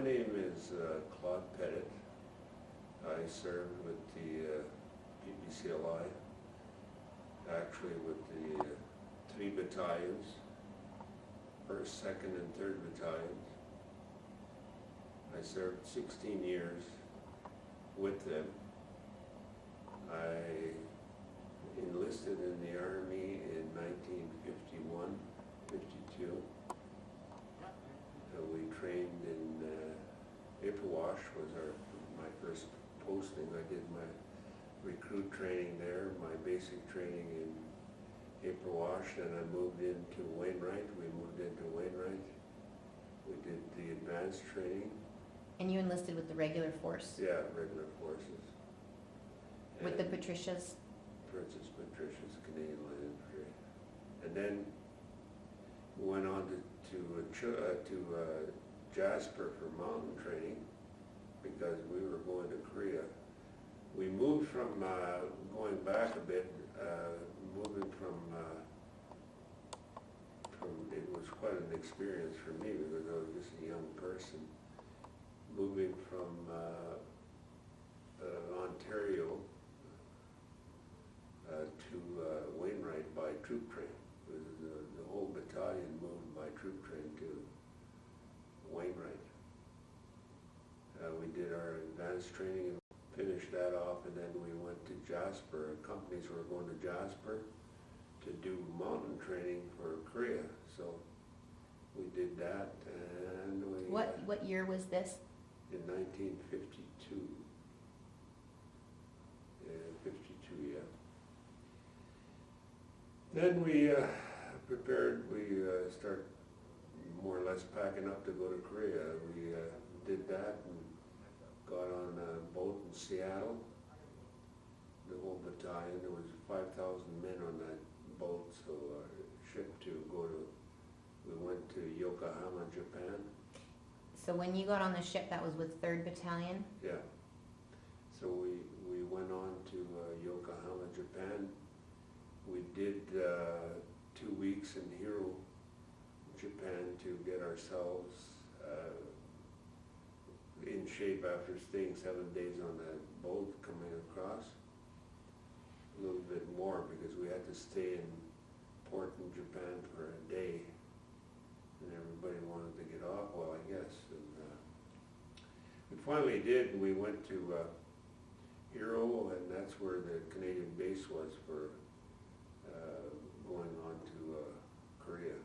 name is Claude Petit. I served with the PPCLI, actually with the 3 battalions, 1st, 2nd, and 3rd battalions. I served 16 years with them. I enlisted in the Army in 1951, 52. We trained in Ippawash was my first posting. I did my recruit training there, my basic training in Ippawash, and I moved into Wainwright. We moved into Wainwright. We did the advanced training. And you enlisted with the regular force? Yeah, regular forces. With the Patricias? Princess Patricia's Canadian Light Infantry. And then we went on to Jasper for mountain training because we were going to Korea. We moved from, going back a bit, moving from, it was quite an experience for me because I was just a young person, moving from Ontario to Wainwright by troop train. The whole battalion moved by troop train to Wainwright. We did our advanced training and finished that off, and then we went to Jasper. Companies were going to Jasper to do mountain training for Korea, so we did that. And we, what year was this? In 1952. 52, yeah. Then we prepared, we start more or less packing up to go to Korea. We did that and got on a boat in Seattle, the whole battalion. There was 5,000 men on that boat, so shipped to go to, we went to Yokohama, Japan. So when you got on the ship, that was with 3rd Battalion? Yeah. So we went on to Yokohama, Japan. We did 2 weeks in Hiro, Japan to get ourselves in shape after staying 7 days on that boat coming across. A little bit more because we had to stay in port in Japan for a day, and everybody wanted to get off, well, I guess. And we finally did, and we went to Hiro, and that's where the Canadian base was for going on to Korea.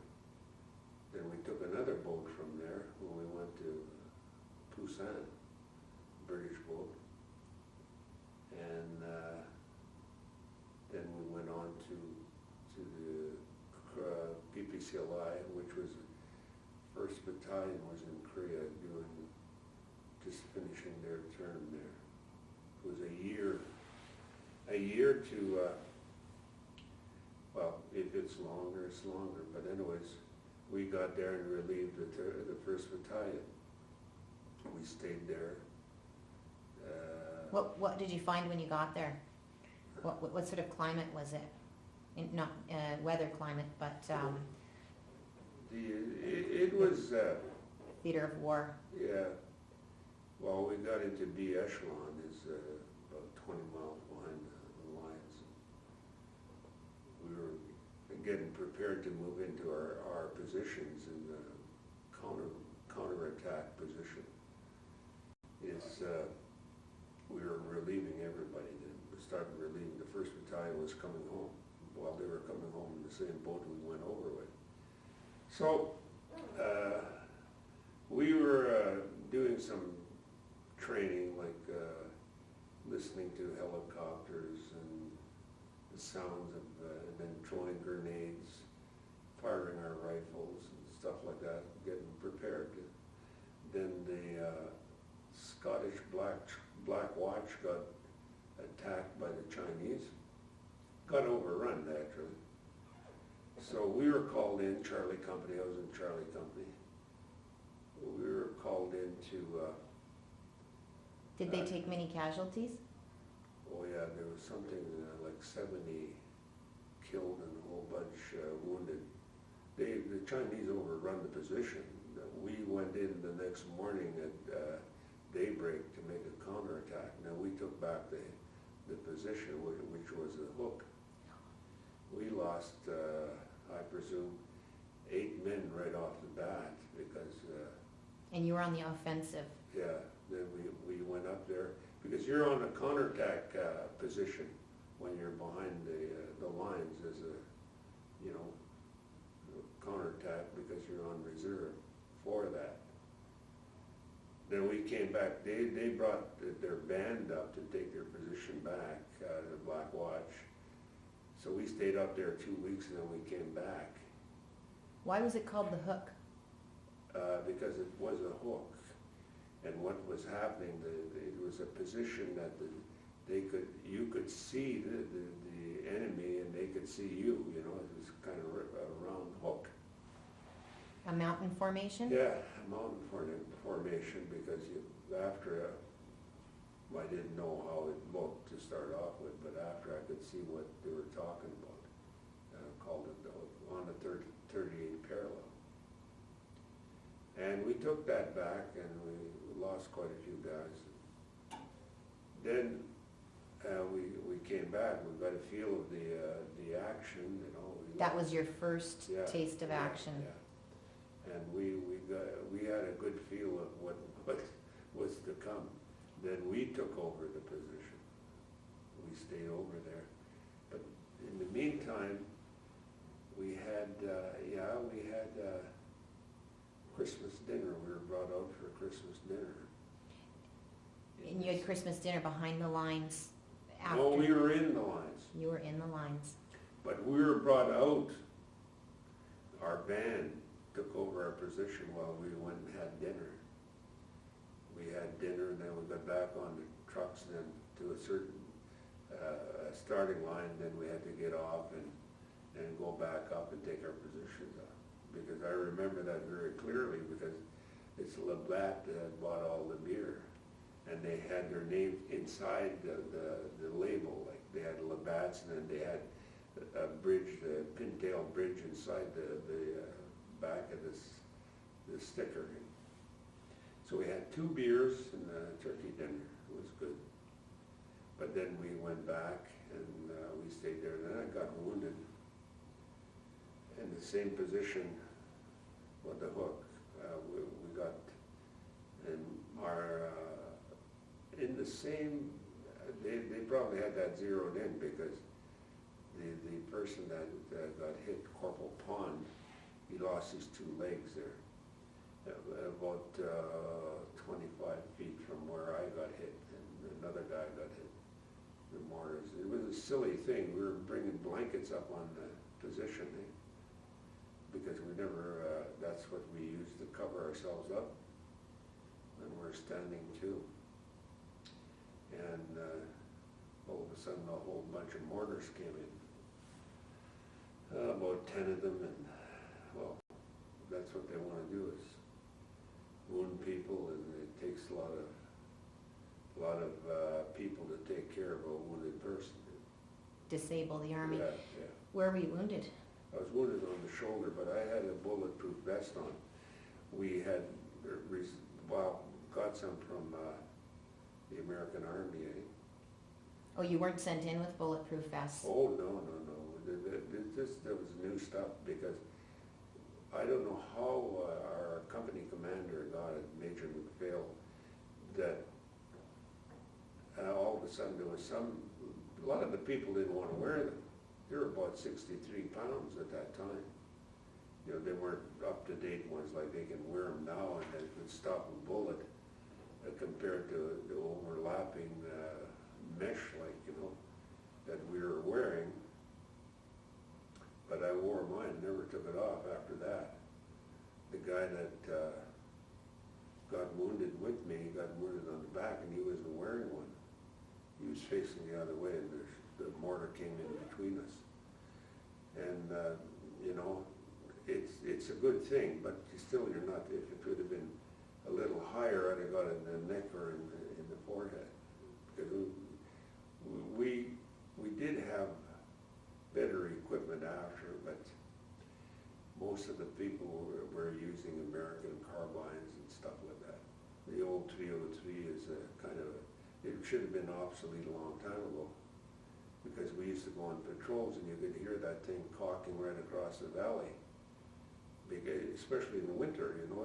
Then we took another boat from there when we went to Busan, British boat, and then we went on to the PPCLI, which was 1st Battalion was in Korea just finishing their term there. It was a year to, well, if it's longer, but anyways, we got there and relieved the 1st Battalion. We stayed there. What did you find when you got there? What sort of climate was it? Not weather climate, but it was theater of war. Yeah. Well, we got into B echelon, is about 20 miles behind the lines. We were getting prepared to move into our positions in the counterattack position. We were relieving everybody then. We started relieving. The 1st Battalion was coming home. While they were coming home in the same boat we went over with. So we were doing some training, like listening to helicopters and the sounds of, and then throwing grenades, firing our rifles and stuff like that, getting prepared. Then the Scottish Black Watch got attacked by the Chinese, got overrun actually. So we were called in, Charlie Company, I was in Charlie Company. We were called in to... Did they take many casualties? Oh yeah, there was something like 70 killed and a whole bunch wounded. The Chinese overrun the position. we went in the next morning at daybreak to make a counterattack. Now, we took back the position, which was a hook. We lost, I presume, 8 men right off the bat because... And you were on the offensive. Yeah, then we went up there, because you're on a counterattack position when you're behind the lines as a, you know, counterattack, because you're on reserve for that. Then we came back, they brought their band up to take their position back, the Black Watch. So we stayed up there 2 weeks and then we came back. Why was it called the Hook? Because it was a hook. And what was happening, it was a position that you could see the enemy and they could see you, you know, it was kind of a round hook. A mountain formation? Yeah, a mountain formation, because after, I didn't know how it looked to start off with, but after I could see what they were talking about, called it on the 38 parallel. And we took that back and we lost quite a few guys. Then we came back, we got a feel of the action, you know. That was your first taste of action. Yeah. And we had a good feel of what was to come. Then we took over the position. We stayed over there. But in the meantime, we had Christmas dinner. We were brought out for Christmas dinner. And you had Christmas dinner behind the lines after? No, we were in the lines. You were in the lines. But we were brought out. Our band took over our position while we went and had dinner. We had dinner and then we got back on the trucks and then to a certain starting line, then we had to get off and go back up and take our positions up. Because I remember that very clearly, because it's Labatt that had bought all the beer. And they had their name inside the label, like they had Labatt's and then they had a bridge, the pintail bridge inside the back of this sticker. So we had 2 beers and a turkey dinner. It was good. But then we went back and we stayed there. And then I got wounded in the same position with the hook. We got in our in the same. They probably had that zeroed in because the person that got hit, Corporal Pond, he lost his 2 legs there, about 25 feet from where I got hit, and another guy got hit. The mortars. It was a silly thing. We were bringing blankets up on the position because we never. That's what we used to cover ourselves up when we're standing too. And all of a sudden, a whole bunch of mortars came in. About 10 of them, and well, that's what they want to do is wound people, and it takes a lot of people to take care of a wounded person. Disable the army. Yeah. Where were you wounded? I was wounded on the shoulder, but I had a bulletproof vest on. We had, got some from the American Army. Oh, you weren't sent in with bulletproof vests? Oh, no. That was new stuff, because I don't know how our company commander got it, Major McPhail, that all of a sudden there was a lot of the people didn't want to wear them. They were about 63 pounds at that time. You know, they weren't up-to-date ones like they can wear them now and they could stop a bullet compared to the overlapping mesh, like, you know, that we were wearing. But I wore mine, never took it off after that. The guy that got wounded with me, got wounded on the back, and he wasn't wearing one. He was facing the other way, and the mortar came in between us. And, you know, it's a good thing, but still you're not, if it would have been a little higher, I'd have got it in the neck or in the forehead. Because we did have better equipment after, but most of the people were using American carbines and stuff like that. The old 303 is a kind of, it should have been obsolete a long time ago, because we used to go on patrols and you could hear that thing cocking right across the valley. Especially in the winter, you know,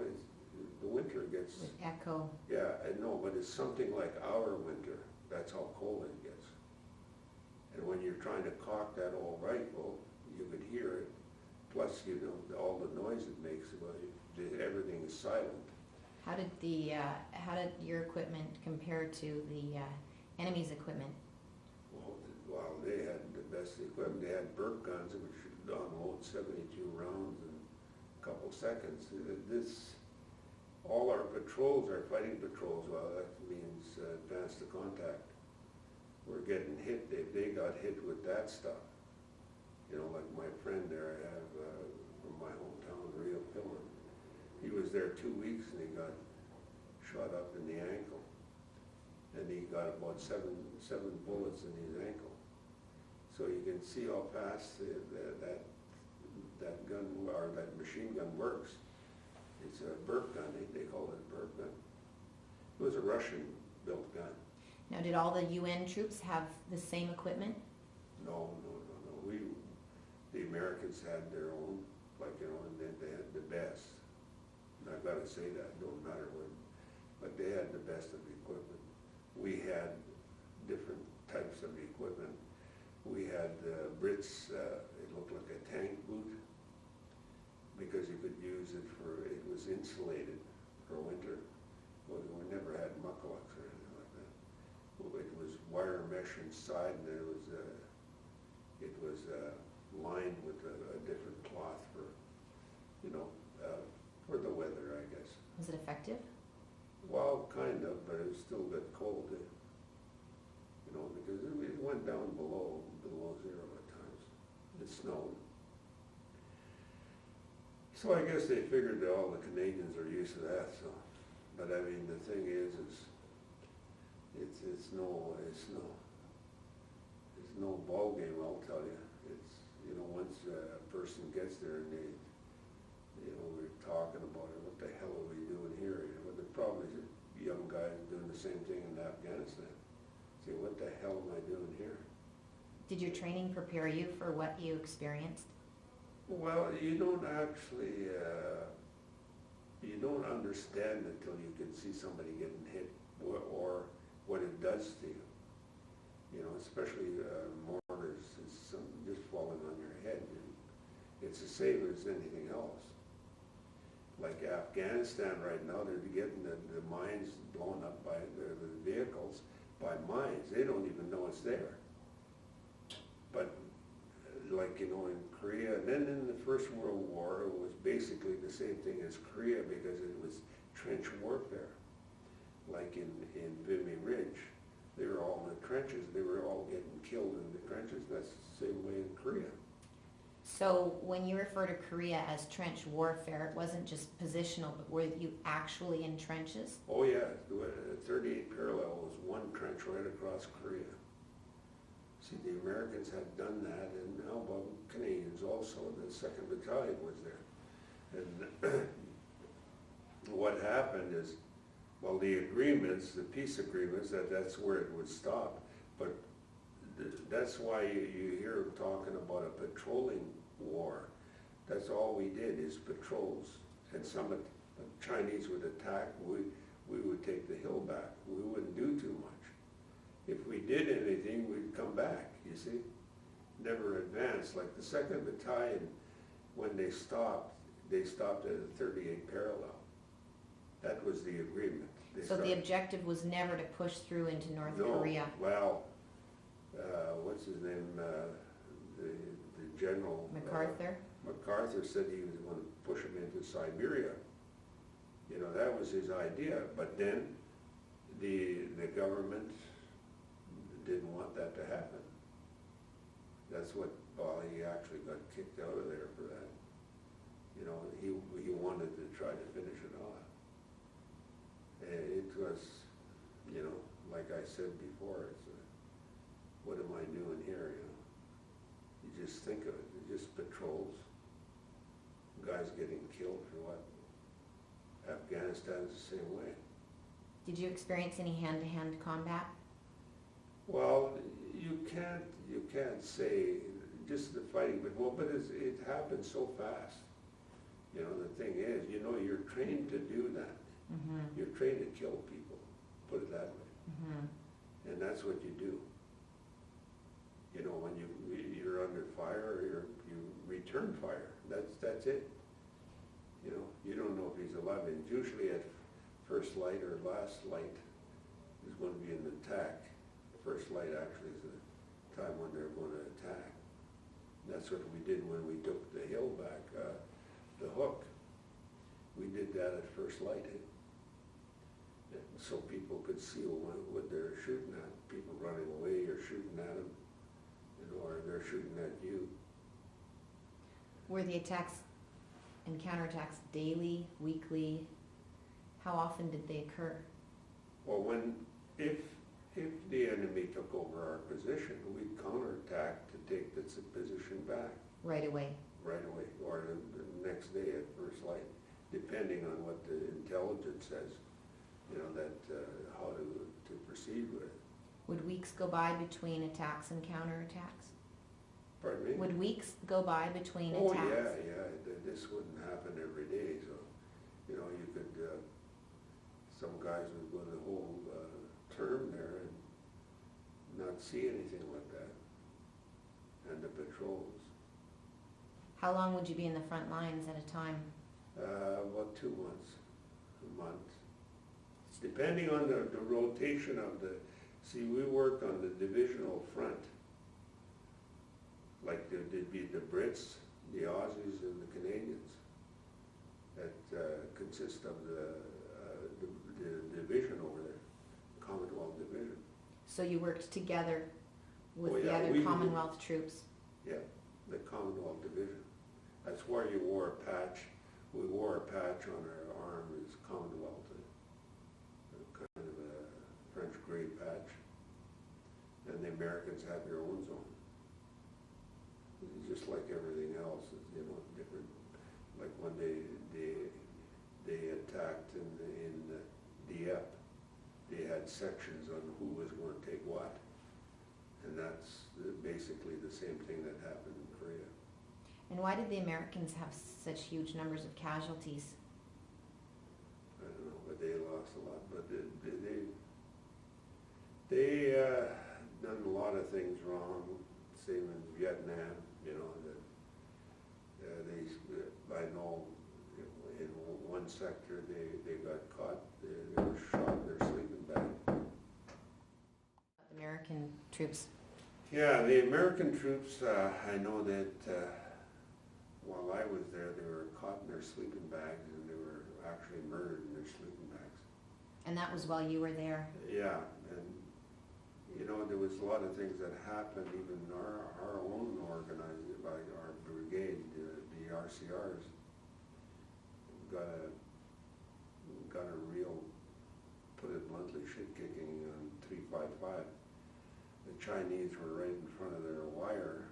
the winter gets... With echo. Yeah, I know, but it's something like our winter. That's how cold it gets. And when you're trying to cock that old rifle, you could hear it. Plus, you know, all the noise it makes, everything is silent. How did your equipment compare to the enemy's equipment? Well, they had the best equipment. They had burp guns, which could unload 72 rounds in a couple seconds. All our patrols are fighting patrols. Well, that means advance to contact. We're getting hit. They got hit with that stuff. You know, like my friend there I have from my hometown, Rio Pillar. He was there 2 weeks and he got shot up in the ankle. And he got about seven bullets in his ankle. So you can see how fast that gun or that machine gun works. It's a burp gun. They call it a burp gun. It was a Russian-built gun. Now, did all the UN troops have the same equipment? No. The Americans had their own, like, you know, and they had the best. And I've got to say that, no matter what, but they had the best of the equipment. We had different types of equipment. We had Brits, it looked like a tank boot, because you could use it it was insulated for winter. Well, we never had mucklucks or anything like that. It was wire mesh inside, and it was lined with a different cloth for, you know, for the weather, I guess. Was it effective? Well, kind of, but it was still a bit cold, you know, because it went down below zero at times. It snowed. So I guess they figured that all the Canadians are used to that. So, but I mean, the thing is it's no ball game. I'll tell you. It's, you know, once a person gets there and they, you know, we're talking about it. What the hell are we doing here? You know, the problem is young guys doing the same thing in Afghanistan. Say, what the hell am I doing here? Did your training prepare you for what you experienced? Well, you don't actually, you don't understand until you can see somebody getting hit or what it does to you. You know, especially mortars, it's just falling on your head. And it's the same as anything else. Like Afghanistan right now, they're getting the mines blown up by the vehicles, by mines. They don't even know it's there. But like, you know, in Korea, and then in the First World War, it was basically the same thing as Korea because it was trench warfare. Like in Vimy Ridge, they were all in the trenches. They were all getting killed in the trenches. That's the same way in Korea. So when you refer to Korea as trench warfare, it wasn't just positional, but were you actually in trenches? Oh yeah, 38 parallel was one trench right across Korea. See, the Americans had done that, and now well, Canadians also. The 2nd Battalion was there. And what happened is, well, the agreements, the peace agreements, that's where it would stop. But that's why you hear them talking about a patrolling war. That's all we did is patrols. And some of the Chinese would attack, we would take the hill back. We wouldn't do too much. If we did anything, we'd come back, you see. Never advanced. Like the 2nd Battalion, when they stopped at a 38 parallel. That was the agreement. So the objective was never to push through into North Korea? Well, what's his name, the general? MacArthur? MacArthur said he was going to push him into Siberia. You know, that was his idea. But then the government didn't want that to happen. That's what, well, he actually got kicked out of there for that. You know, he wanted to try to finish it off. It was, you know, like I said before, it's what am I doing here, you know? You just think of it, it's just patrols, guys getting killed for what? Afghanistan's the same way. Did you experience any hand-to-hand combat? Well, you can't say just the fighting, but it happens so fast. You know, the thing is, you know, you're trained to do that. Mm-hmm. You're trained to kill people, put it that way. Mm-hmm. And that's what you do. You know, when you're under fire, or you return fire. That's it. You know, you don't know if he's alive. And usually at first light or last light is going to be an attack. First light actually is the time when they're going to attack. And that's what we did when we took the hill back, the hook. We did that at first light. So people could see what they're shooting at. People running away, you're shooting at them, you know, or they're shooting at you. Were the attacks and counterattacks daily, weekly? How often did they occur? Well, if the enemy took over our position, we'd counterattack to take the position back. Right away? Right away, or the next day at first light, depending on what the intelligence says, you know, that how to proceed with it. Would weeks go by between attacks and counterattacks? Pardon me? Would weeks go by between Oh, attacks? yeah, this wouldn't happen every day, so, you know, you could, some guys would go the whole term there and not see anything like that, and the patrols. How long would you be in the front lines at a time? About 2 months, a month. Depending on the rotation of the, see, we worked on the divisional front. Like there'd be the Brits, the Aussies, and the Canadians. That consist of the division over there, Commonwealth Division. So you worked together with Oh, the yeah, other Commonwealth troops? Yeah, the Commonwealth Division. That's where you wore a patch. We wore a patch on our arm as Commonwealth, kind of a French gray patch. And the Americans have their own zone. Just like everything else, you know, different. Like when they attacked in Dieppe, they had sections on who was going to take what. And that's basically the same thing that happened in Korea. And why did the Americans have such huge numbers of casualties? I don't know, but they lost a lot. But they done a lot of things wrong. Same in Vietnam, you know. I know in one sector they got caught. They were shot in their sleeping bag. American troops. Yeah, the American troops. I know that while I was there, they were caught in their sleeping bags, and they were actually murdered in their sleeping bags. And that was while you were there? Yeah, and you know, there was a lot of things that happened, even our own organized by our brigade, the RCRs, got a real, put it bluntly, shit-kicking on 355. The Chinese were right in front of their wire,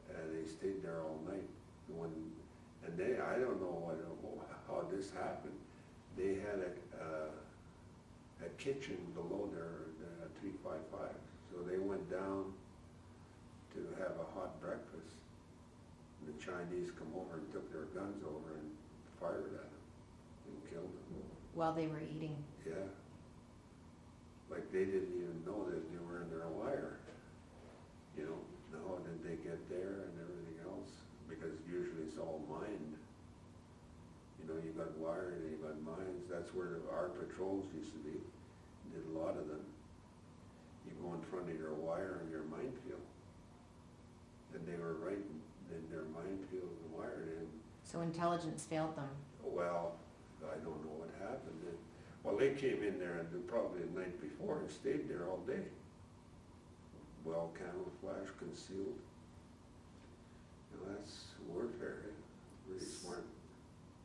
and they stayed there all night. I don't know how this happened. They had a kitchen below their 355, so they went down to have a hot breakfast. And the Chinese come over and took their guns over and fired at them and killed them. While they were eating? Yeah. Like they didn't even know that they were in their wire. You know, how did they get there and everything else? Because usually it's all mined. You know, you got wire and you got mines. That's where our patrols used to be. Did a lot of them. You go in front of your wire and your minefield. And they were right in their minefield and wired in. So intelligence failed them? Well, I don't know what happened. Well, they came in there and probably the night before and stayed there all day. Well camouflaged, concealed. You know, that's warfare. Really smart.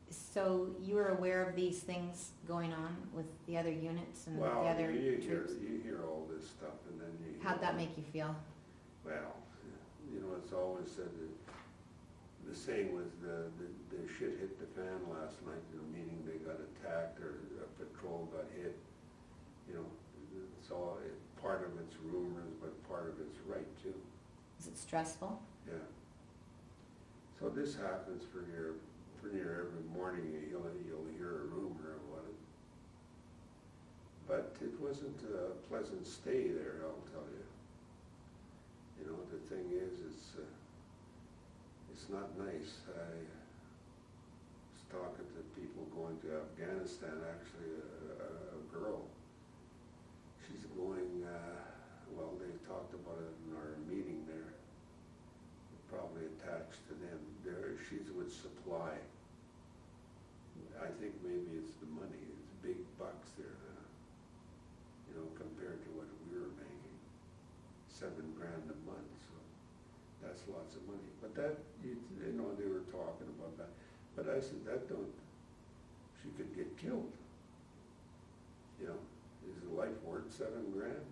So you were aware of these things going on with the other units and well, the other troops? You hear all this stuff and then you... How'd that make you feel? Well, you know, it's always said that the saying was the shit hit the fan last night, meaning they got attacked or a patrol got hit. It's all, part of it's rumors, but part of it's right too. Is it stressful? Yeah. So this happens for near every morning. You'll hear a rumor about it. But it wasn't a pleasant stay there, I'll tell you. The thing is, it's not nice. I was talking to people going to Afghanistan, actually, a girl. She's going, well, they talked about it in our meeting there. Probably attached to them. She's with supply. I think maybe it's the money. It's big bucks there, compared to what we were making. $7,000 a month, so that's lots of money. But that, they were talking about that. But I said, she could get killed. Is life worth $7,000?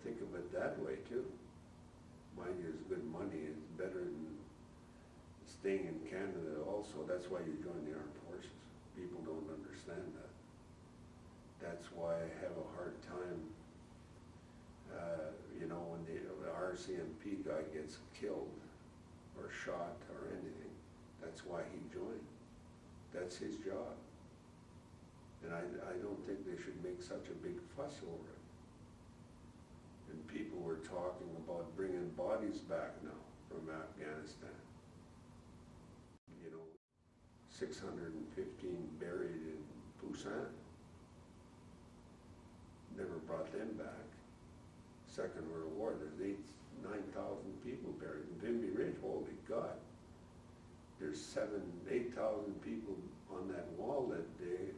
Think of it that way too. Mind you, it's good money. It's better than staying in Canada also. That's why you join the armed forces. People don't understand that. That's why I have a hard time, when the RCMP guy gets killed or shot or anything. That's why he joined. That's his job. And I don't think they should make such a big fuss over it. And people were talking about bringing bodies back now from Afghanistan. 615 buried in Busan. Never brought them back. Second World War, there's 9,000 people buried in Vimy Ridge. Holy God. There's 8,000 people on that wall that day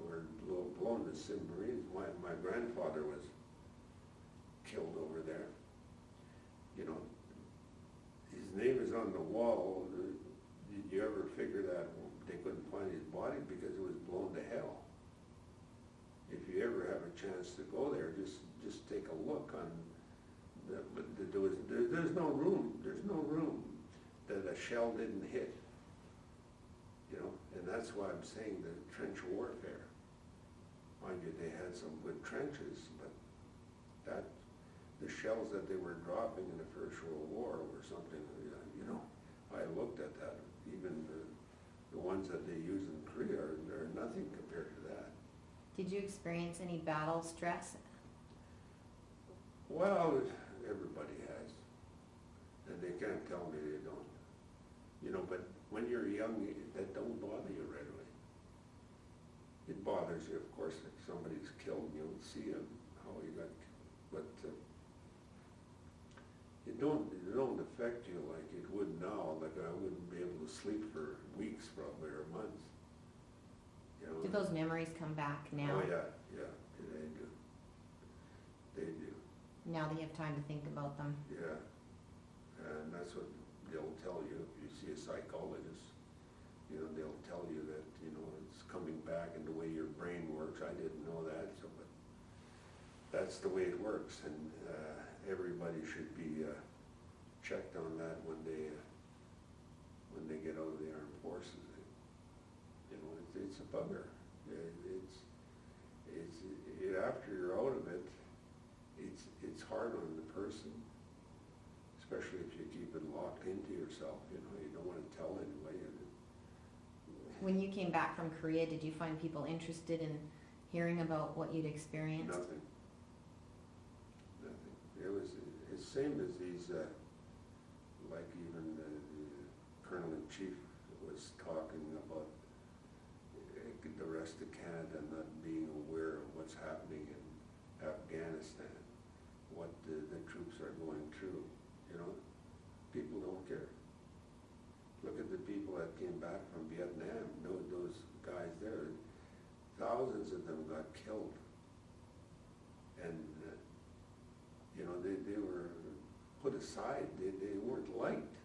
were blown to submarines. My grandfather was killed over there. His name is on the wall. Did you ever figure that they couldn't find his body because it was blown to hell? If you ever have a chance to go there, just take a look on there's no room. There's no room that a shell didn't hit. And that's why I'm saying the trench warfare. Mind you, they had some good trenches, but the shells that they were dropping in the First World War were something, I looked at that. Even the ones that they use in Korea are nothing compared to that. Did you experience any battle stress? Well, everybody has. And they can't tell me they don't. But when you're young, that don't bother you right away. It bothers you, of course, if somebody's killed and you don't see him, how he got, but it don't affect you like it would now. Like I wouldn't be able to sleep for weeks probably or months. Do those memories come back now? Oh yeah, they do. They do. Now that you have time to think about them. Yeah, and that's what they'll tell you if you see a psychologist. They'll tell you that it's coming back and the way your brain works. I didn't know that, but that's the way it works, and everybody should be checked on that when they get out of the armed forces. It's a bugger. After you're out of it, it's hard on the person, especially if you keep it locked into yourself. You don't want to tell anybody. When you came back from Korea, did you find people interested in hearing about what you'd experienced? Nothing. It was the same as these, like even the Colonel-in-Chief was talking about the rest of Canada not being aware of what's happening in Afghanistan, what the troops are going through. People don't care. Look at the people that came back from Vietnam. Those guys there, thousands of them got killed. And, they were put aside. They weren't liked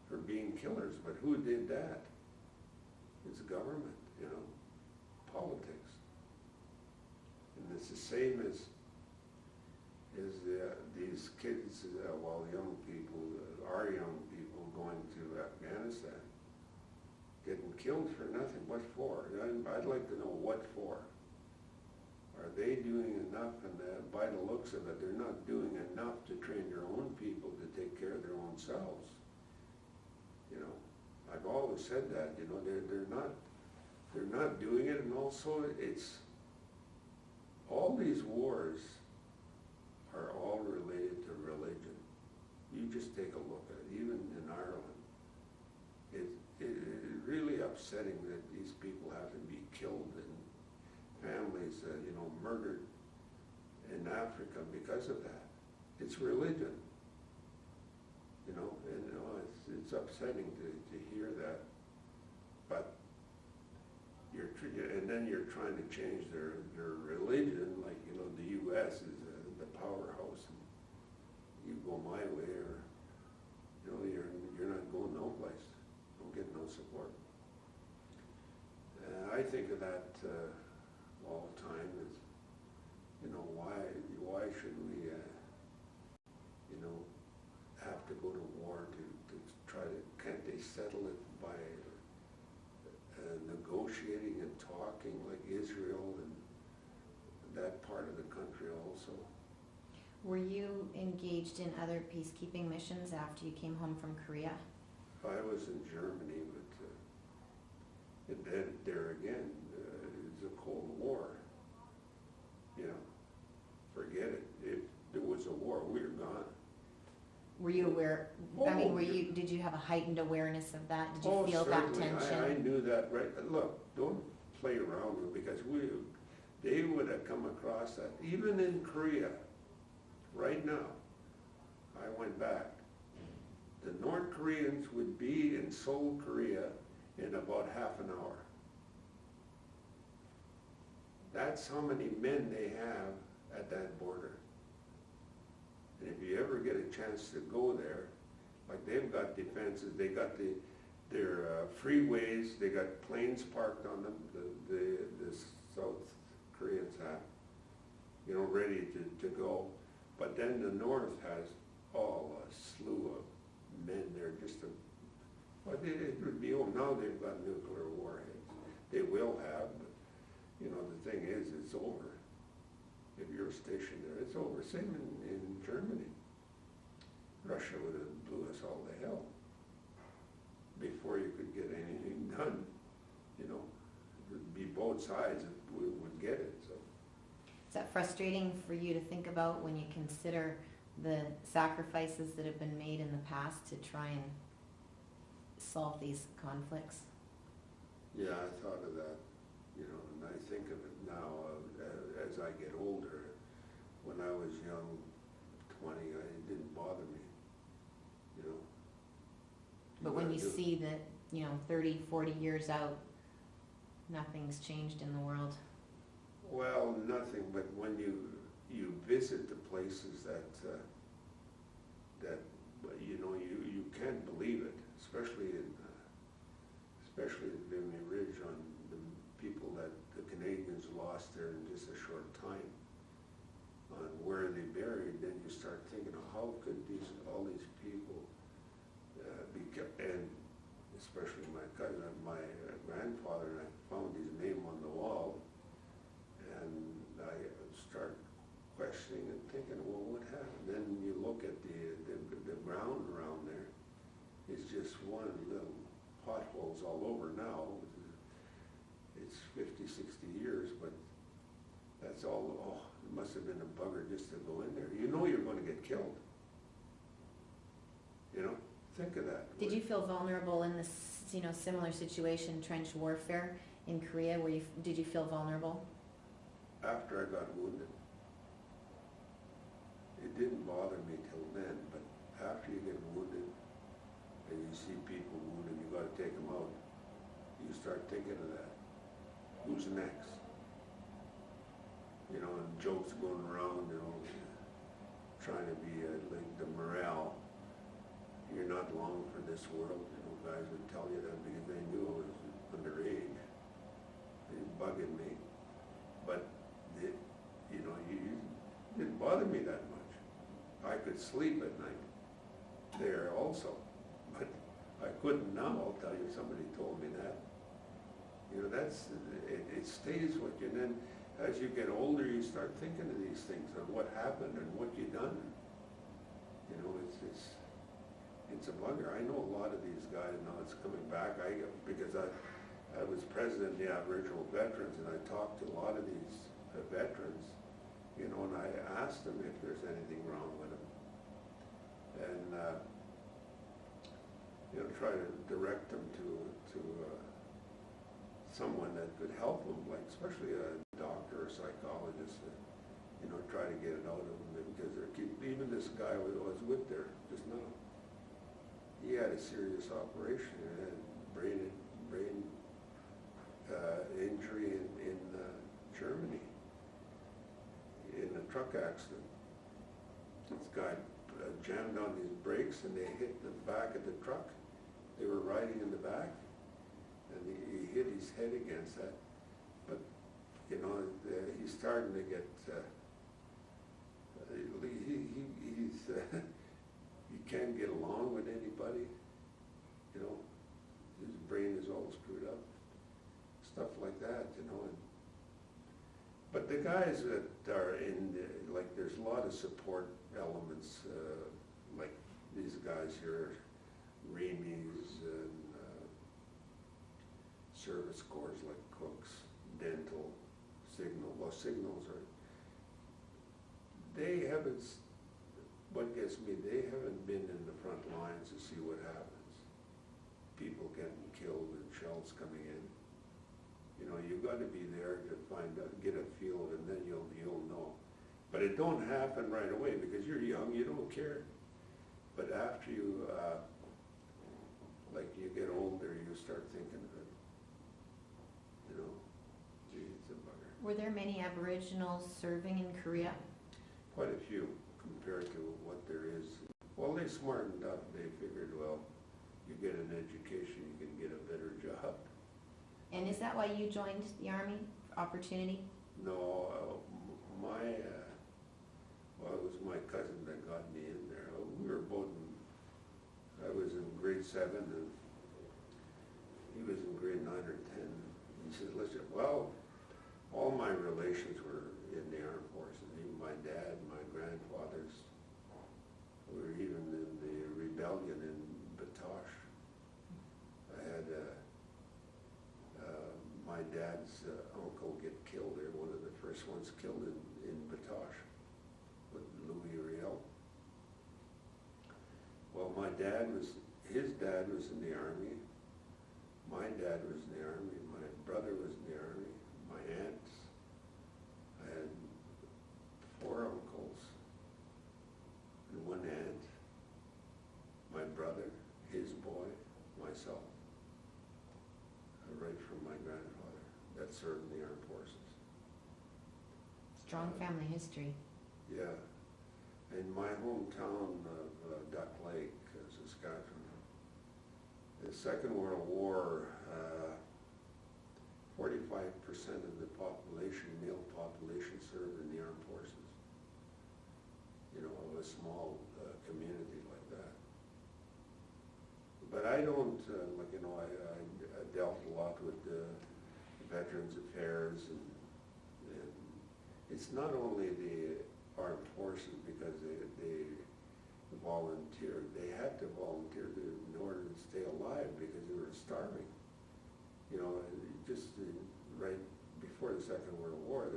for being killers. But who did that? It's government, politics. And it's the same as these kids, young people, our young people going to Afghanistan, getting killed for nothing. What for? I'd like to know what for. Are they doing enough? And by the looks of it, they're not doing enough to train their own people to take care of their own selves. You know, I've always said that. You know, they're not doing it, and also it's all these wars are all related to religion. You just take a look at it, even in Ireland. It's really upsetting that these people have to be killed and families, you know, murdered in Africa because of that. It's religion, you know, and you know, it's upsetting to hear that. But and then you're trying to change their religion, like, you know, the U.S. is the powerhouse, and you go my way, or you know, you're not going no place. Don't get no support. I think of that all the time. Is, you know, why should we you know, have to go to war to try to, can't they settle it by negotiating and talking like Israel and that part of the country also? Were you engaged in other peacekeeping missions after you came home from Korea? I was in Germany, but then there again, it's a Cold War. You know, forget it. If there was a war, we were gone. Were you aware? I mean, did you have a heightened awareness of that? Did you feel that tension? I knew that, right? Look, don't play around with it, because they would have come across that. Even in Korea, right now, I went back. The North Koreans would be in Seoul, Korea in about half an hour. That's how many men they have at that border. And if you ever get a chance to go there, like they've got defenses, they got their freeways, they got planes parked on them, the South Koreans have, you know, ready to go. But then the North has all a slew of men there just to, well, it would be, oh, now they've got nuclear warheads. They will have, but, you know, the thing is, it's over. If you're stationed there, it's over. Same in Germany. Russia would have blew us all to hell before you could get anything done. You know, it would be both sides if we would get it. So. Is that frustrating for you to think about when you consider the sacrifices that have been made in the past to try and solve these conflicts? Yeah, I thought of that, you know, and I think of it now as I get older. When I was young, 20, it didn't bother me, you know. But when you see that, you know, 30, 40 years out, nothing's changed in the world. Well, nothing, but when you visit the places that you know, you can't believe it, especially in Vimy Ridge, on the people that the Canadians lost there in just a short time, on where they buried. Then you start thinking, how could all these people be kept, and especially my cousin, my grandfather, and I found his name on the wall, and I start questioning and thinking, well, what happened? Then you look at the ground around there, it's just one little potholes all over now. It's 50, 60 years, but that's all. Oh, it must have been a bugger just to go in there. You know you're going to get killed. You know, think of that. Did you feel vulnerable in this, you know, similar situation, trench warfare in Korea, where did you feel vulnerable? After I got wounded. It didn't bother me till then, but after you get wounded and you see people wounded, you got to take them out. You start thinking of that. Who's next? You know, and jokes going around, you know, trying to be like the morale. You're not long for this world. You know, guys would tell you that because they knew I was underage. They bugging me, but it, you know, it didn't bother me that much. I could sleep at night there also, but I couldn't now, I'll tell you, somebody told me that. You know, it stays with you, and then as you get older, you start thinking of these things, of what happened and what you done. You know, it's a bugger. I know a lot of these guys now. It's coming back. Because I was president of the Aboriginal Veterans, and I talked to a lot of these veterans, you know, and I asked them if there's anything wrong with them, and you know, try to direct them to someone that could help them, like especially a doctor or psychologist, you know, try to get it out of them, because even this guy I was with there just now, he had a serious operation, and had brain injury in Germany in a truck accident. This guy jammed on his brakes and they hit the back of the truck. They were riding in the back, and he hit his head against that. But you know, he's starting to get he can't get along with anybody. You know, his brain is all screwed up. Stuff like that, you know. But the guys that are like, there's a lot of support elements, like these guys here, Remies and service corps like cooks, dental, signal. Well, signals are, they haven't, what gets me, they haven't been in the front lines to see what happens. People getting killed and shells coming in. You know, you got to be there to find out, get a feel, and then you'll know. But it don't happen right away because you're young, you don't care. But after you, like you get older, you start thinking of it. You know, gee, it's a bugger. Were there many Aboriginals serving in Korea? Quite a few compared to what there is. Well, they smartened up. They figured, well, you get an education, you can get a better job. And is that why you joined the Army? Opportunity? No, well, it was my cousin that got me in there. We were both I was in grade 7 and he was in grade 9 or 10. He said, listen, well, all my relations were in the armed forces. Even my dad, my grandfathers were even in the rebellion in Batoche. I had my dad's uncle get killed there, one of the first ones killed in Batoche with Louis Riel. Well, his dad was in the Army, my dad was in the Army, my brother was in the Army, my aunts. I had 4 uncles and 1 aunt, my brother, his boy, myself, right from my grandfather that served in the armed forces. Strong family history. Yeah. In my hometown of Duck Lake, Saskatchewan, the Second World War, 45% of the population, male population, served in the armed forces. You know, a small community like that. But I don't, like, you know, I dealt a lot with Veterans Affairs, and it's not only the armed forces because they volunteered. They had to volunteer in order to stay alive because they were starving. You know, just right before the Second World War,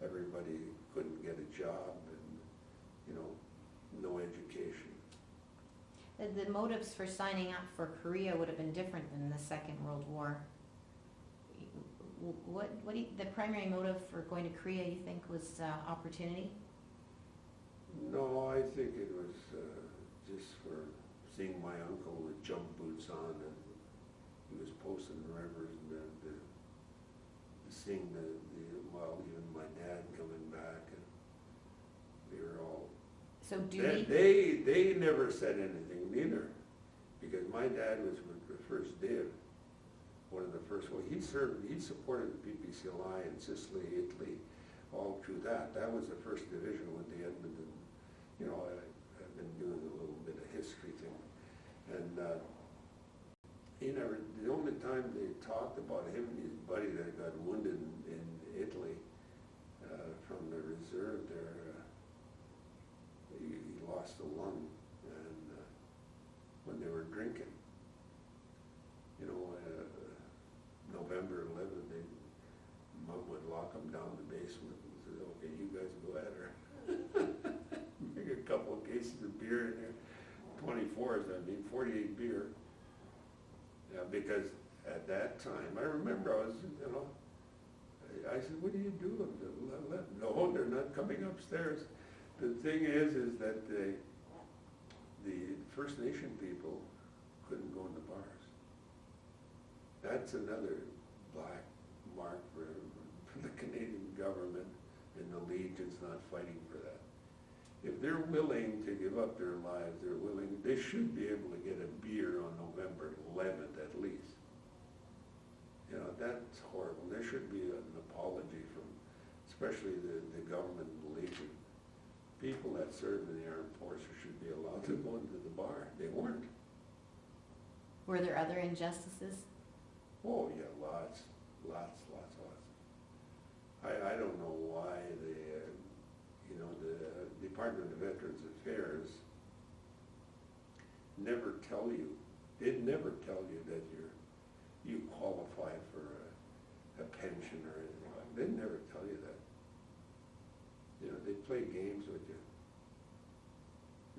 everybody couldn't get a job and, you know, no education. The motives for signing up for Korea would have been different than the Second World War. What the primary motive for going to Korea, you think, was opportunity? No, I think it was just for seeing my uncle with jump boots on, and he was posting the rivers, and seeing well, even my dad coming back, and we were all. So they never said anything neither, because my dad was with the first div, one of the first. Well, he supported the PPCLI in Sicily, Italy, all through that. That was the first division with the Edmonton. You know, I've been doing a little bit of history thing, and he never, the only time they talked about him and his buddy that got wounded in Italy, from the reserve there, he lost a lung, and when they were drinking, you know, November 11th, Mom would lock him down in the basement and said, okay, you guys go at her. Make a couple of cases of beer in there, 24s, 48 beer. Yeah, because at that time, I remember I was, you know, I said, what are you doing? No, they're not coming upstairs. The thing is that the First Nation people couldn't go in the bars. That's another black mark for the Canadian government and the Legion's not fighting for that. If they're willing to give up their lives, they should be able to get a beer on November 11th at least. You know, that's horrible. There should be an apology from, especially the government and the Legion. People that serve in the armed forces should be allowed to go into the bar. They weren't. Were there other injustices? Oh yeah, lots. I don't know why the Department of Veterans Affairs never tell you. They'd never tell you that you qualify for a pension or anything like that. They'd never tell you that. You know, they play games with you.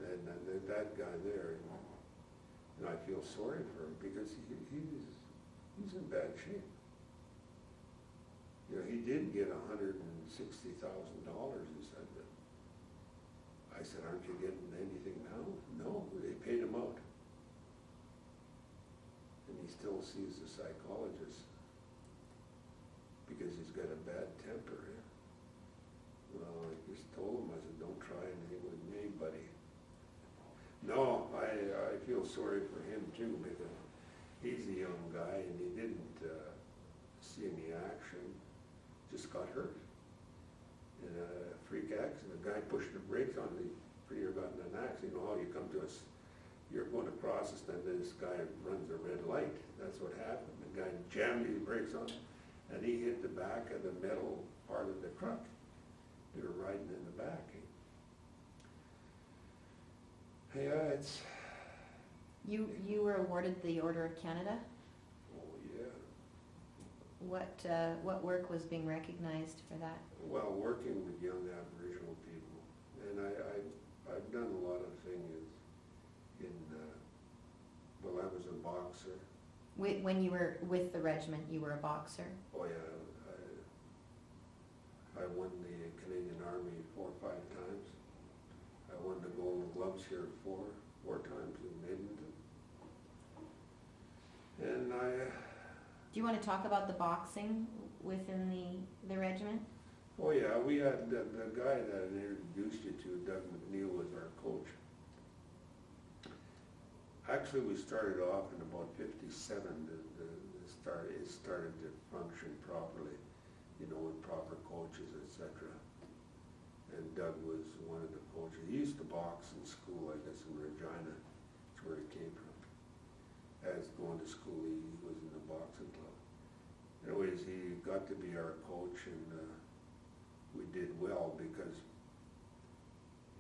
And that guy there, you know, I feel sorry for him because he's in bad shape. You know, he did get $160,000, he said. But I said, aren't you getting anything now? No, they paid him out. And he still sees the psychologist because he's got a bad temper. Well, I just told him, I said, don't try anything with me, buddy. No, I feel sorry for him too because he's a young guy and he didn't see any action. Just got hurt in a freak accident. The guy pushed the brakes on me. Pretty got in an accident. You know how you come to us, you're going across us, then this guy runs a red light. That's what happened. The guy jammed his brakes on and he hit the back of the metal part of the truck. They were riding in the back. Yeah, it's... You were awarded the Order of Canada? Oh, yeah. What work was being recognized for that? Well, working with young Aboriginal people. And I've done a lot of things in well, I was a boxer. When you were with the regiment, you were a boxer? Oh, yeah. I won the Canadian Army 4 or 5 times. I won the Golden Gloves here 4 times in Edmonton. And Do you want to talk about the boxing within the regiment? Oh yeah, we had the guy that I introduced you to, Doug McNeil, was our coach. Actually, we started off in about 57. It started to function properly, you know, with proper coaches, etc. And Doug was one of the coaches. He used to box in school, I guess, in Regina. That's where he came from. As going to school, he was in the boxing club. Anyways, he got to be our coach, and we did well because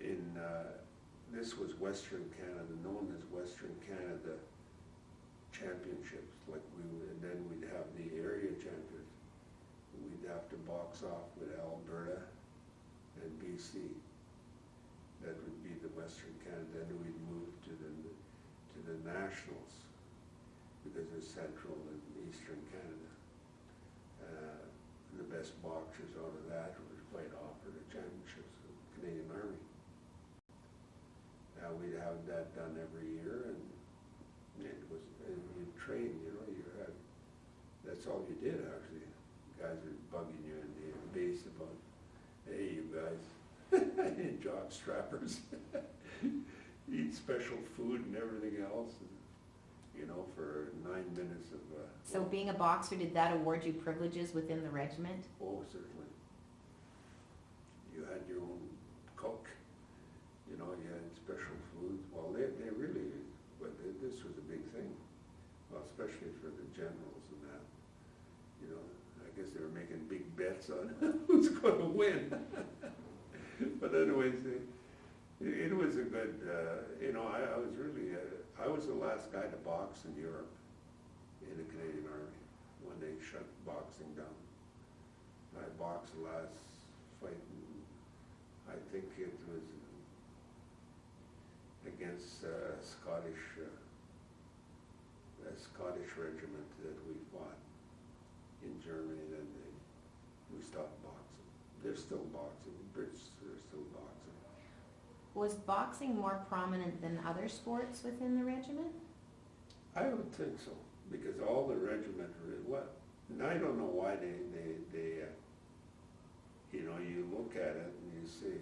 in this was Western Canada, known as Western Canada Championships. Like and then we'd have the area champions. We'd have to box off with Alberta and BC. That would be the Western Canada. Then we'd move to the nationals because it's Central and Eastern Canada. The best boxers out of that would fight off for the championships of the Canadian Army. Now we'd have that done every year, and you train, you know, that's all you did actually. Guys are bugging you in the base about, hey, you guys, jock strappers, eat special food and everything else, and, you know, for 9 minutes of... So being a boxer, did that award you privileges within the regiment? Oh, certainly. You had your own cook, you know, you had special food. Well, they really, but this was a big thing. Well, especially generals and that. You know, I guess they were making big bets on who's going to win. But anyways, it was a good, you know, I was really, I was the last guy to box in Europe in the Canadian Army when they shut boxing down. I boxed the last fight, and I think it was against a Scottish regiment that we fought in Germany. Then we stopped boxing. They're still boxing. Brits are still boxing. Was boxing more prominent than other sports within the regiment? I would think so, because all the regiment what? And I don't know why they you know, you look at it and you say,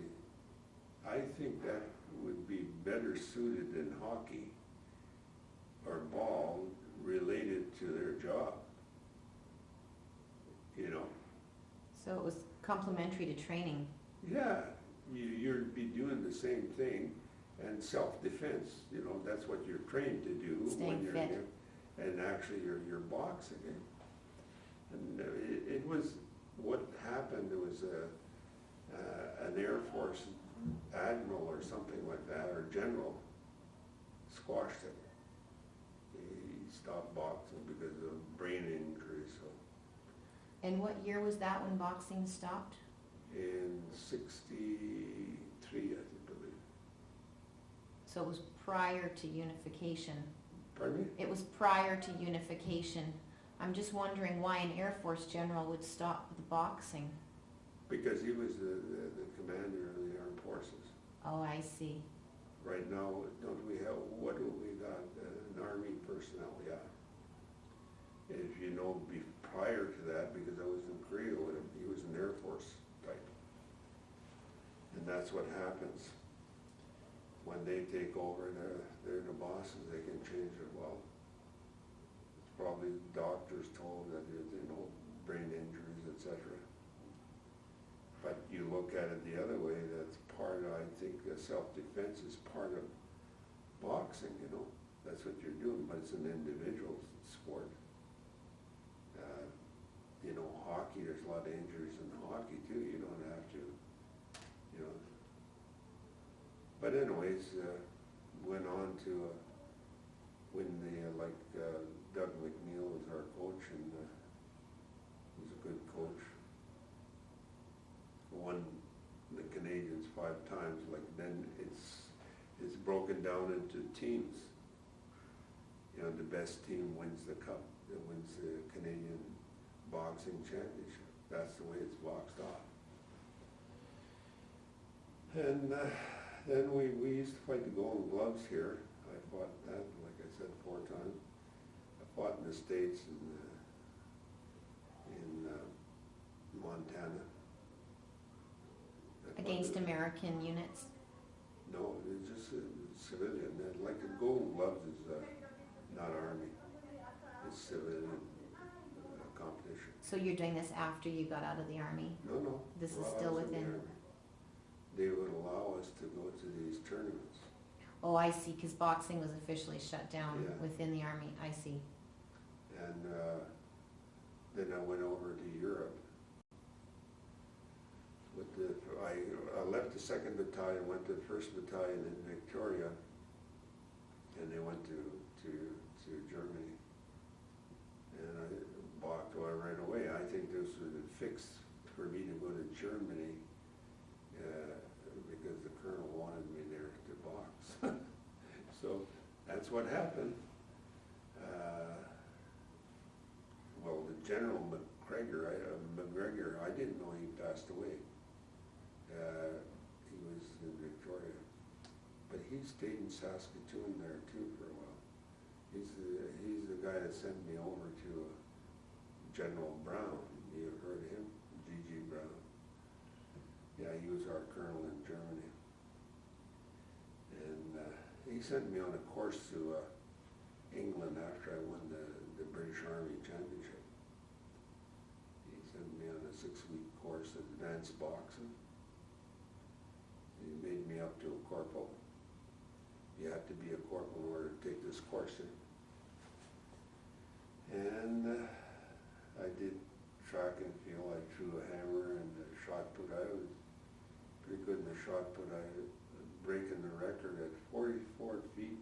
I think that would be better suited than hockey or ball related to their job, you know. So it was complementary to training. Yeah, you'd be doing the same thing, and self-defense, you know, that's what you're trained to do. Staying when you're fit. here. And actually you're boxing. And it was, what happened, there was an Air Force admiral or something like that, or general, squashed it. He stopped boxing because of brain injury, so. And what year was that when boxing stopped? In 63, I believe. So it was prior to unification. Pardon me? It was prior to unification. I'm just wondering why an Air Force general would stop the boxing. Because he was the commander of the armed forces. Oh, I see. Right now, don't we have, what do we got? An army personnel, yeah. If you know, prior to that, because I was in Korea with him, he was an Air Force type. And that's what happens. When they take over, they're the bosses, they can change it. Well, it's probably doctors told that there's, you know, brain injuries, etc. But you look at it the other way, that's part of, I think, self-defense is part of boxing, you know. That's what you're doing, but it's an individual sport. You know, hockey, there's a lot of injuries in hockey too, you don't have to, you know. But anyways, went on to when Doug McNeil was our coach, and he was a good coach. Won the Canadians 5 times. Like then it's broken down into teams. You know, the best team wins the cup. It wins the Canadian boxing championship. That's the way it's boxed off. And then we used to fight the Golden Gloves here. I fought that, like I said, 4 times. I fought in the States in Montana. Against American units? No, it's just a civilian. Like the Golden Gloves is not Army. It's civilian competition. So you're doing this after you got out of the Army? No. This is While I still was in the within? Army, they would allow us to go to these tournaments. Oh, I see, because boxing was officially shut down Yeah. within the Army. I see. And then I went over to Europe. I left the 2nd Battalion, went to the 1st Battalion in Victoria, and they went to Germany. And I balked right away. I think this was fixed for me to go to Germany because the colonel wanted me there to box. So that's what happened. Well, the General McGregor, I didn't know he passed away. He was in Victoria, but he stayed in Saskatchewan there too for a while. He's the guy that sent me over to General Brown. You heard of him? G.G. Brown. Yeah, he was our colonel in Germany. And he sent me on a course to England after I won the British Army Championship. He sent me on a 6-week course of advanced boxing. He made me up to a corporal. You have to be a corporal in order to take this course. And I did track and field. I threw a hammer and a shot put. I was pretty good in the shot put. I breaking the record at 44 feet,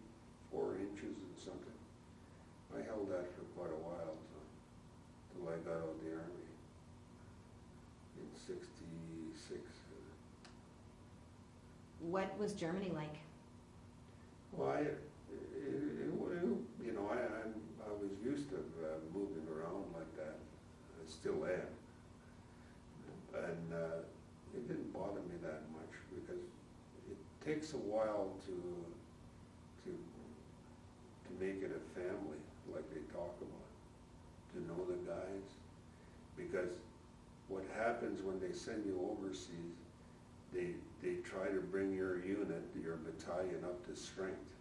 4 inches and something. I held that for quite a while, so, till I got out of the Army in '66. What was Germany like? Well, you know, I was used to moving around like that. I still am. And it didn't bother me that much because it takes a while to make it a family, like they talk about, to know the guys. Because what happens when they send you overseas, they try to bring your unit, your battalion up to strength.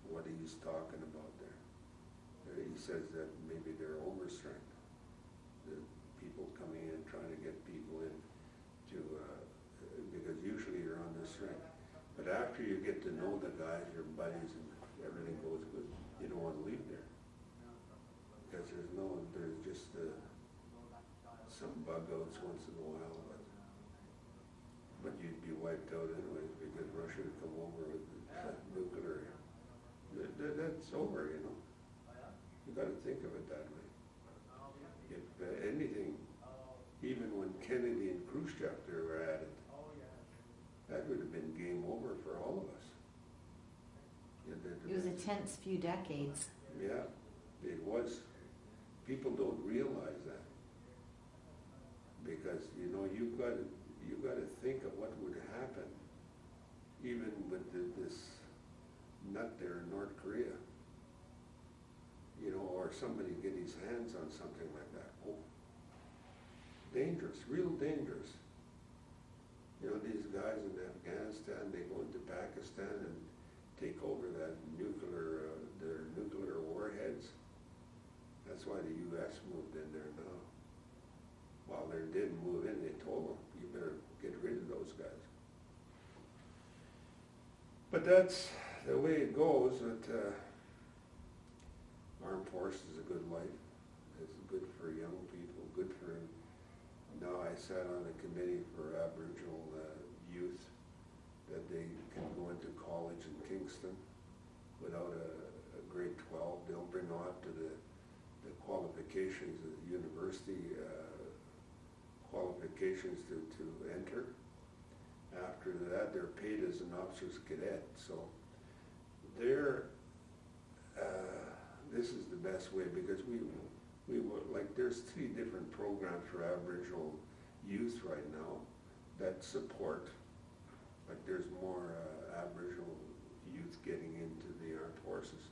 What he's talking about there. He says that maybe they're overstrength. The people coming in, trying to get people in to, because usually you're on the strength. But after you get to know the guys, your buddies, and everything goes good, you don't want to leave there. Because there's just some bug outs once in a while. But you'd be wiped out anyways because Russia would come over with nuclear. That's over, you know. You got to think of it that way. If anything, even when Kennedy and Khrushchev were at it, that would have been game over for all of us. It was a tense few decades. Yeah, it was. People don't realize that because you know you got to think of what would happen, even with this nut there in North Korea. You know, or somebody get his hands on something like that. Oh, dangerous, real dangerous. You know, these guys in Afghanistan, they go into Pakistan and take over that their nuclear warheads. That's why the U.S. moved in there now. While they didn't move in, they told them, you better get rid of those guys. But that's the way it goes. That armed forces is a good life. It's good for young people, good for. Now I sat on a committee for Aboriginal youth that they can go into college in Kingston without a grade 12. They'll bring off to the qualifications of the university qualifications to enter. After that, they're paid as an officer's cadet. So this is the best way because we were like there's 3 different programs for Aboriginal youth right now that support. Like there's more Aboriginal youth getting into the armed forces.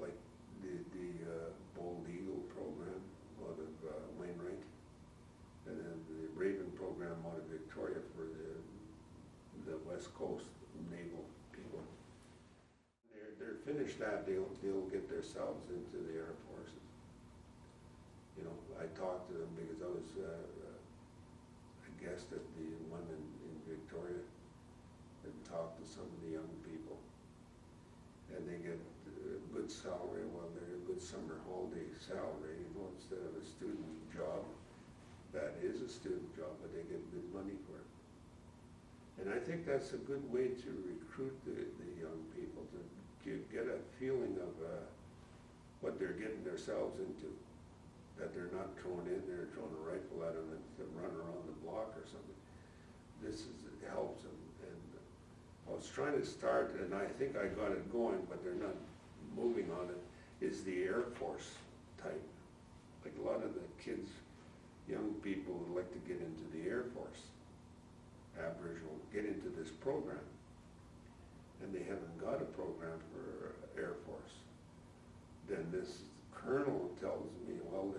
Like the Bold Eagle program out of Wainwright, and then the Raven program out of Victoria for the West Coast naval people. They're finished that, they'll get themselves into the armed forces. You know, I talked to them because I was a guest at the one in Victoria and talked to some of the young people. And they get a good salary, well, they're a good summer holiday salary, you know, instead of a student job. That is a student job, but they get good money for it. And I think that's a good way to recruit the young people, to get a feeling of what they're getting themselves into. That they're not thrown in there, throwing a rifle at them and to run around the block or something. It helps them. And I was trying to start, and I think I got it going, but they're not moving on it, is the Air Force type. Like a lot of the kids, young people would like to get into the Air Force, Aboriginal, get into this program. And they haven't got a program for Air Force. Then this colonel tells me, well,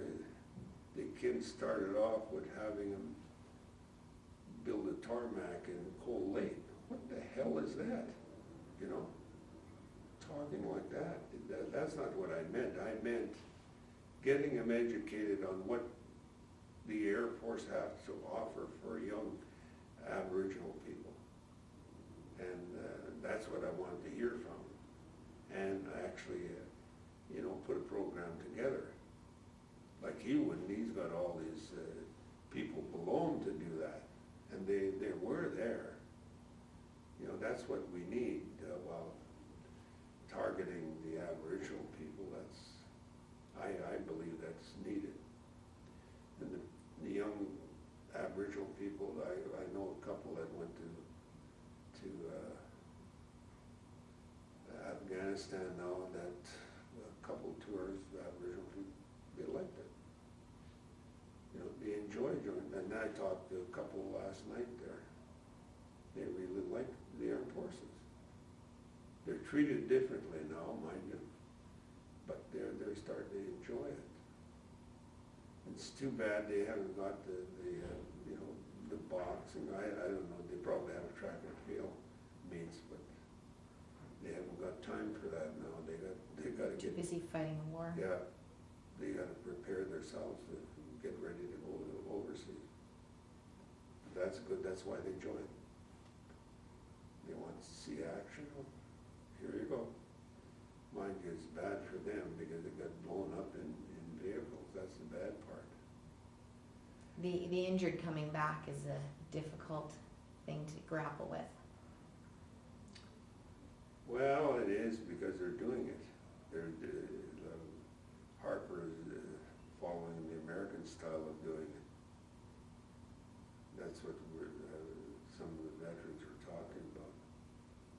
the kids started off with having them build a tarmac in Cold Lake. What the hell is that? You know, talking like that. That's not what I meant. I meant getting them educated on what the Air Force has to offer for young Aboriginal people. And that's what I wanted to hear from them. and actually, put a program together. Like he wouldn't, he's got all these people below him to do that, and they were there. That's what we need, while targeting the Aboriginal people, I believe that's needed. And the young Aboriginal people, I know a couple that went to Afghanistan now, that a couple tours, Aboriginal people, they liked it. They enjoyed it. And I talked to a couple last night there. They really like the armed forces. They're treated differently now, mind you, but they're starting to enjoy it. It's too bad they haven't got the boxing. I don't know. They probably have track and field meets, but they haven't got time for that now. They got to Too busy fighting the war. Yeah, they got to prepare themselves to get ready to go overseas. That's good. That's why they join. They want to see action. Here you go. Mind you, it's bad for them because they got blown up in vehicles. That's the bad part. The injured coming back is a difficult thing to grapple with. Well, it is because they're doing it. Harper is following the American style of doing it. That's what some of the veterans were talking about.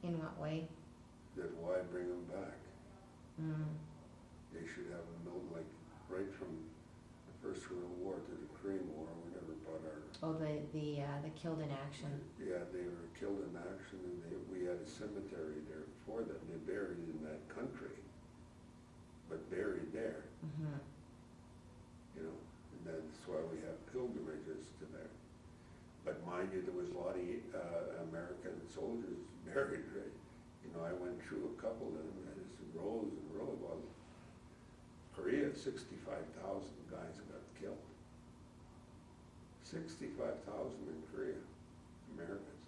In what way? That why bring them back? Mm. They should have them known, like right from the First World War to the Korean War. We never brought our. Oh, the killed in action. Yeah, they were killed in action, and we had a cemetery there for them. They buried in that country, but buried there. Mm-hmm. And that's why we have pilgrimages to there. But mind you, there was a lot of American soldiers buried right. I went through a couple of them, and just rows and rows. Well, Korea, 65,000 guys got killed. 65,000 in Korea, Americans.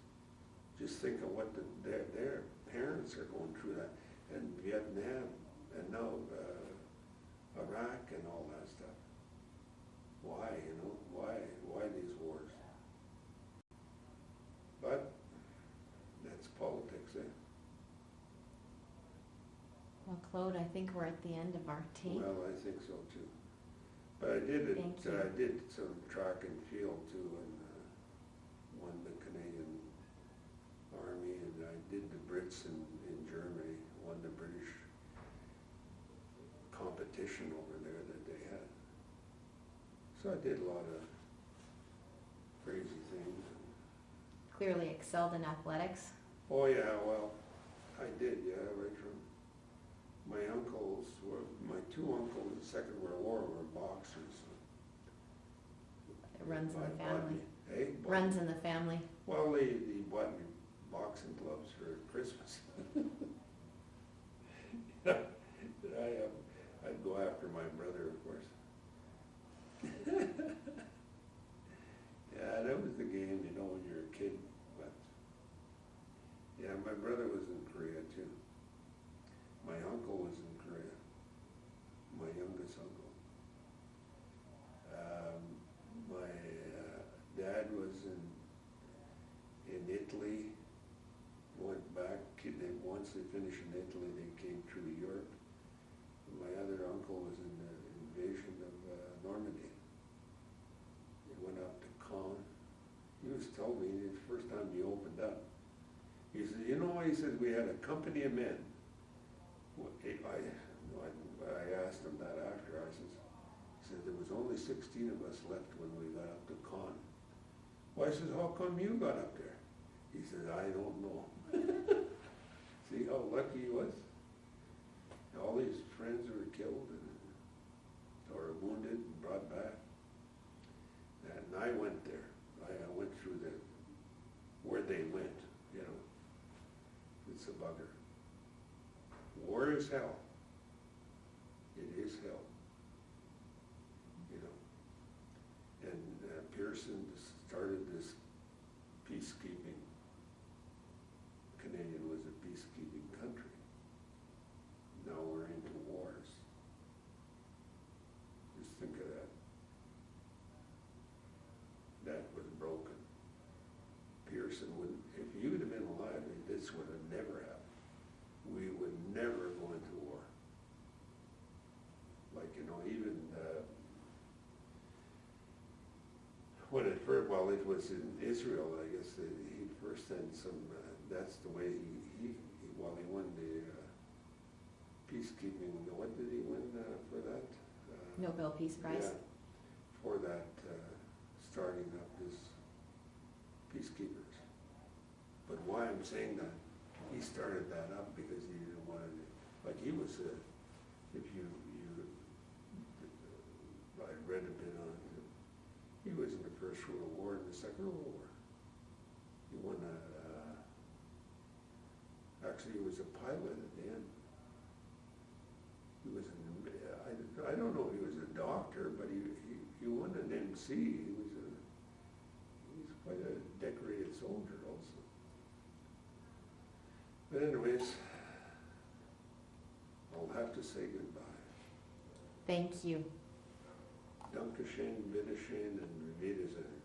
Just think of what their parents are going through that, and Vietnam, and now Iraq and all that stuff. Why, why these wars? But that's politics, eh? Well, Claude, I think we're at the end of our tape. Well, I think so too. But I did Thank you. I did some track and field too, and won the Canadian Army, and I did the Brits in Germany, won the British competition over there that they had. So I did a lot of crazy things. Clearly excelled in athletics. Oh yeah, well, I did, yeah, right from my two uncles in the Second World War were boxers. It runs in the family. Hey, Runs in the family. well, they bought me boxing gloves for Christmas. I'd go after my brother, of course. Yeah, that was the game, when you're a kid. But yeah, my brother was in Korea too. My uncle was in Korea. My youngest uncle. My dad was in Italy. Went back. Once they finished in Italy, they came through Europe. My other uncle was in the invasion of Normandy. He went up to Caen. He was telling me the first time he opened up. He said, he said, we had a company of men. I asked him that after. He said, there was only 16 of us left when we got up to Caen. Well, I said, how come you got up there? He said, I don't know. See how lucky he was? All his friends were killed or wounded and brought back. And I went there. I went through where they went, It's a bugger. War is hell. It is hell. And Pearson started this peacekeeping. Canadian was a peacekeeping country. person would, if you'd have been alive, this would have never happened. We would never go into war. Like, you know, even when it first, well, it was in Israel, I guess, he first sent some, that's the way he well, he won the peacekeeping, what did he win for that? Nobel Peace Prize. Yeah, for that, starting up his peacekeepers. But why I'm saying that, he started that up because he didn't want to, like he was, if you I read a bit on him, he was in the First World War and the Second World War. He won actually he was a pilot at the end. He was I don't know if he was a doctor, but he won an MC. He was quite a decorated soldier also. But anyways, I'll have to say goodbye. Thank you. Dankeschön, bitteschön, and Wiedersehen.